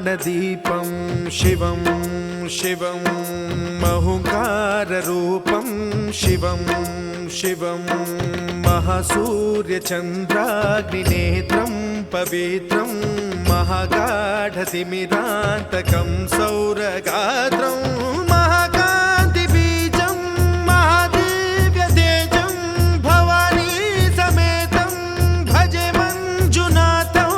प्राणदीपं शिवं शिवं महुकाररूपं शिवं शिवं महासूर्यचन्द्राग्निनेत्रं पवित्रं महागाढतिमिरान्तकं सौरगात्रं महाकान्तिबीजं महादिव्यतेजं भवानी समेतं भजे मञ्जुनाथं।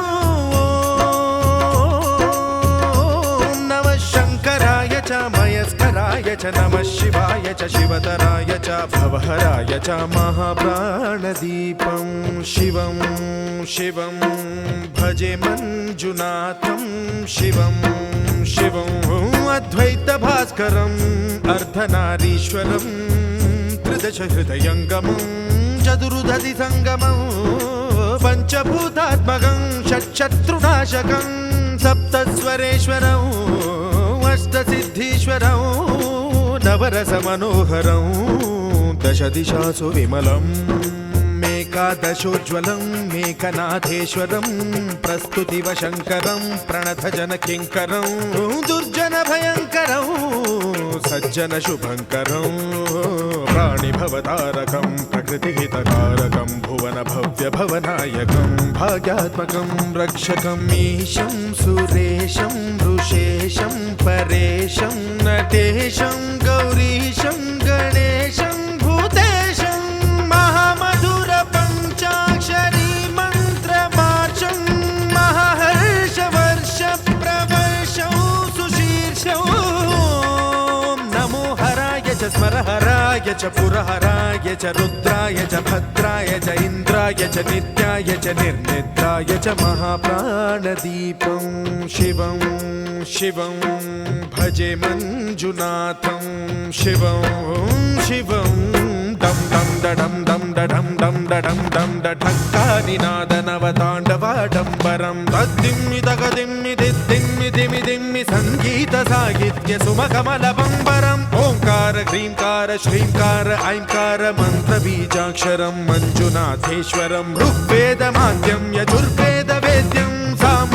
नमः शङ्कराय च मयस्कराय च नमः शिवाय च शिवतराय च भवहराय च महाप्राणदीपं शिवं शिवं भजे मञ्जुनाथं शिवं शिवं अद्वैतभास्करम् अर्धनारीश्वरं त्रिदशहृदयङ्गमं चतुर्दधिसङ्गमं पञ्चभूतात्मकं षट्शत्रुनाशकं सप्तस्वरेश्वरं अष्टसिद्धीश्वरं नवरसमनोहरं दशदिशासु विमलम् एकादशोज्ज्वलं मेघनाथेश्वरं प्रस्तुतिवशङ्करं प्रणतजनकिङ्करं दुर्जनभयङ्करं सज्जनशुभङ्करं प्राणिभवतारकं प्रकृतिहितकारकं भुवनभव्यभवनायकं भाग्यात्मकं रक्षकं ईशं सुरेशं ऋषेशं परेशं नटेशं गौरीशं गणेशं भूतेशं महामधुर पञ्चाक्षरी मन्त्रमार्चं महाहर्षवर्ष प्रवर्षं सुशीर्षं नमो हराय च स्मरहराय च पुरहराय च रुद्राय च भद्राय च इन्द्राय च नित्याय च निर्निद्राय च महाप्राणदीपं शिवं शिवं भजे मञ्जुनाथं शिवं शिवं दं दं दडं दं दडं दं दडं दं दठक्कानिनादनवताण्डवाडम्बरं तद्दिम्मि तगदिम्मि दिद्दिम्मि दिमि दिम्मि सङ्गीतसाहित्य सुमकमलबम्बरम् ओङ्कार ह्रीङ्कार श्रीङ्कार ऐङ्कार मन्त्रबीजाक्षरं मञ्जुनाथेश्वरं ऋग्वेदमाद्यं यजुर्वेदवेद्यं साम